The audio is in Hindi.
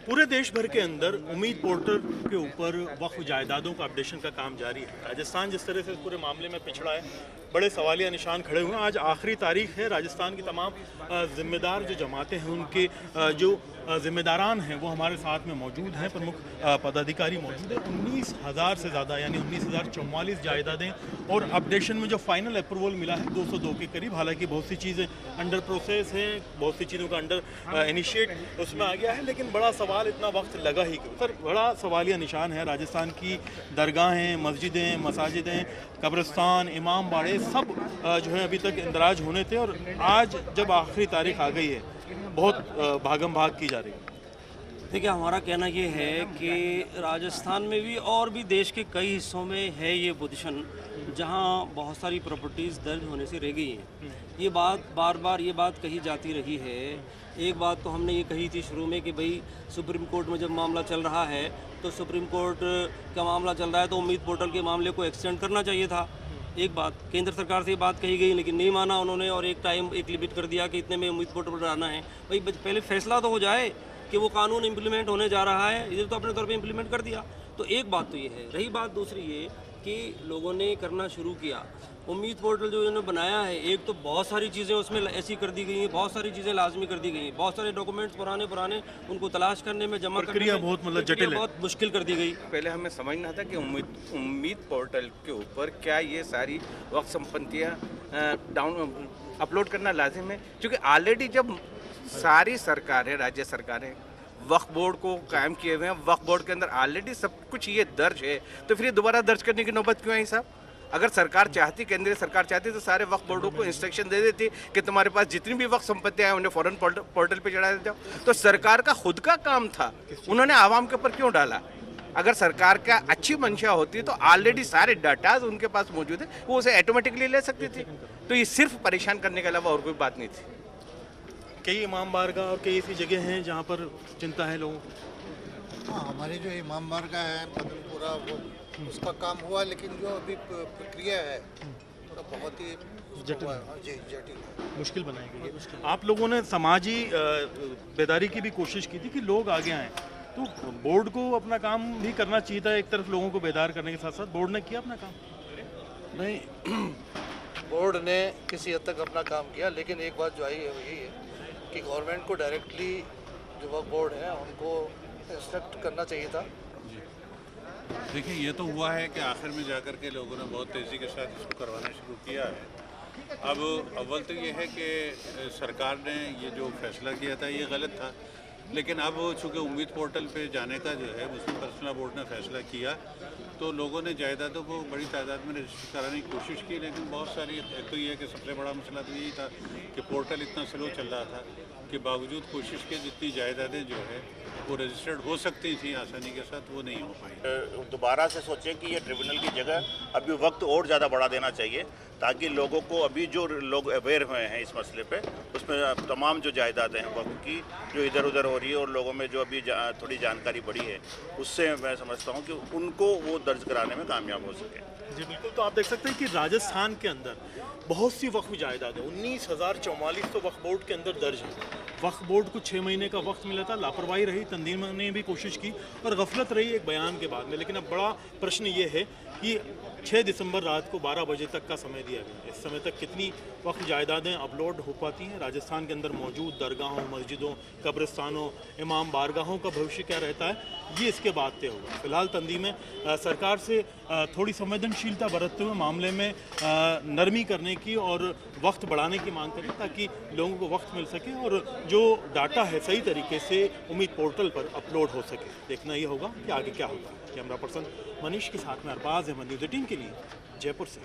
पूरे देश भर के अंदर उम्मीद पोर्टल के ऊपर वक्फ जायदादों का अपडेशन का काम जारी है। राजस्थान जिस तरह से इस पूरे मामले में पिछड़ा है, बड़े सवालिया निशान खड़े हुए हैं। आज आखिरी तारीख है। राजस्थान की तमाम जिम्मेदार जो जमातें हैं, उनके जो जिम्मेदारान हैं वो हमारे साथ में मौजूद हैं। प्रमुख पदाधिकारी मौजूद हैं। 19,000 से ज़्यादा यानी 19,044 जायदादें और अपडेशन में जो फाइनल अप्रूवल मिला है 202 के करीब। हालांकि बहुत सी चीज़ें अंडर प्रोसेस हैं, बहुत सी चीज़ों का अंडर इनिशिएट उसमें आ गया है, लेकिन बड़ा सवाल इतना वक्त लगा ही क्यों? सर, बड़ा सवालिया निशान है। राजस्थान की दरगाहें, मस्जिदें, मसाजिदें, कब्रिस्तान, इमाम बाड़े सब जो है अभी तक इंदराज होने थे, और आज जब आखिरी तारीख आ गई है बहुत भागम भाग की जा रही है। देखिए, हमारा कहना ये है कि राजस्थान में भी और भी देश के कई हिस्सों में है ये पोजीशन, जहां बहुत सारी प्रॉपर्टीज़ दर्ज होने से रह गई हैं। ये बात बार बार ये बात कही जाती रही है। एक बात तो हमने ये कही थी शुरू में कि भाई सुप्रीम कोर्ट में जब मामला चल रहा है तो सुप्रीम कोर्ट का मामला चल रहा है तो उम्मीद पोर्टल के मामले को एक्सटेंड करना चाहिए था। एक बात केंद्र सरकार से ये बात कही गई, लेकिन नहीं माना उन्होंने, और एक टाइम एक लिमिट कर दिया कि इतने में उम्मीद पोर्टल पर आना है। भाई पहले फैसला तो हो जाए कि वो कानून इम्प्लीमेंट होने जा रहा है, इधर तो अपने तौर पे इम्प्लीमेंट कर दिया। तो एक बात तो ये है। रही बात दूसरी ये कि लोगों ने करना शुरू किया। उम्मीद पोर्टल जो इन्होंने बनाया है, एक तो बहुत सारी चीज़ें उसमें ऐसी कर दी गई हैं, बहुत सारी चीज़ें लाजमी कर दी गई हैं, बहुत सारे डॉक्यूमेंट्स पुराने उनको तलाश करने में, जमा करने में बहुत मतलब जटिल है, बहुत मुश्किल कर दी गई। पहले हमें समझना था कि उम्मीद पोर्टल के ऊपर क्या ये सारी वक्त संपत्तियाँ डाउन अपलोड करना लाजिम है, क्योंकि ऑलरेडी जब सारी सरकारें, राज्य सरकारें वक्फ बोर्ड को कायम किए हुए हैं, वक्फ बोर्ड के अंदर ऑलरेडी सब कुछ ये दर्ज है, तो फिर ये दोबारा दर्ज करने की नौबत क्यों आई साहब? अगर सरकार चाहती, केंद्रीय सरकार चाहती, तो सारे वक्फ बोर्डों को इंस्ट्रक्शन दे देती कि तुम्हारे पास जितनी भी वक्फ संपत्तियां हैं उन्हें फौरन पोर्टल पे चढ़ा देते जाओ। तो सरकार का खुद का काम था, उन्होंने आवाम के ऊपर क्यों डाला? अगर सरकार का अच्छी मंशा होती तो ऑलरेडी सारे डाटाज उनके पास मौजूद है, वो उसे ऑटोमेटिकली ले सकती थी। तो ये सिर्फ परेशान करने के अलावा और कोई बात नहीं थी। कई इमाम बारगाह और कई ऐसी जगह हैं जहाँ पर चिंता है लोगों को। हाँ, हमारी जो इमाम बारगाह है मदनपुरा, वो उसका काम हुआ, लेकिन जो अभी प्रक्रिया है तो बहुत ही जटिल जटिल मुश्किल बनाई गई है। आप लोगों ने समाजी बेदारी की भी कोशिश की थी कि लोग आगे आएँ, तो बोर्ड को अपना काम भी करना चाहिए था। एक तरफ लोगों को बेदार करने के साथ साथ बोर्ड ने किया अपना काम? नहीं, बोर्ड ने किसी हद तक अपना काम किया, लेकिन एक बात जो आई है वो यही है कि गवर्नमेंट को डायरेक्टली जो वह बोर्ड है उनको इंस्ट्रक्ट करना चाहिए था। देखिए, ये तो हुआ है कि आखिर में जाकर के लोगों ने बहुत तेज़ी के साथ इसको करवाना शुरू किया है। अब अव्वल तो ये है कि सरकार ने ये जो फैसला किया था ये गलत था, लेकिन अब चूँकि उम्मीद पोर्टल पे जाने का जो है मुस्लिम पर्सनल बोर्ड ने फैसला किया, तो लोगों ने जायदादों को बड़ी तादाद में रजिस्टर कराने की कोशिश की, लेकिन बहुत सारी, एक तो ये है कि सबसे बड़ा मसला तो यही था कि पोर्टल इतना स्लो चल रहा था कि बावजूद कोशिश के जितनी जायदादें जो है वो रजिस्टर्ड हो सकती थी आसानी के साथ, वो नहीं हो पाई। दोबारा से सोचें कि ये ट्रिब्यूनल की जगह अभी वक्त और ज़्यादा बढ़ा देना चाहिए, ताकि लोगों को, अभी जो लोग अवेयर हुए हैं इस मसले पे, उसमें तमाम जो जायदादें हैं वक्त की जो इधर उधर हो रही है और लोगों में जो अभी थोड़ी जानकारी बढ़ी है, उससे मैं समझता हूँ कि उनको वो दर्ज कराने में कामयाब हो सके। जी बिल्कुल। तो आप देख सकते हैं कि राजस्थान के अंदर बहुत सी वक्फ जायदादें, 19,044 तो वक्फ बोर्ड के अंदर दर्ज है। वक्फ बोर्ड को 6 महीने का वक्त मिला था, लापरवाही रही, तंजीम ने भी कोशिश की और गफलत रही एक बयान के बाद में। लेकिन अब बड़ा प्रश्न ये है कि 6 दिसंबर रात को 12 बजे तक का समय दिया गया। इस समय तक कितनी वक्फ जायदादें अपलोड हो पाती हैं? राजस्थान के अंदर मौजूद दरगाहों, मस्जिदों, कब्रिस्तानों, इमाम बारगाहों का भविष्य क्या रहता है, ये इसके बाद तय होगा। फिलहाल तंजीमें सरकार से थोड़ी संवेदनशीलता बरतते हुए मामले में नरमी करने की और वक्त बढ़ाने की मांग करें, ताकि लोगों को वक्त मिल सके और जो डाटा है सही तरीके से उम्मीद पोर्टल पर अपलोड हो सके। देखना ये होगा कि आगे क्या होगा। कैमरा पर्सन मनीष के साथ में अरबाज अहमद, न्यूज़ 18 के लिए जयपुर से।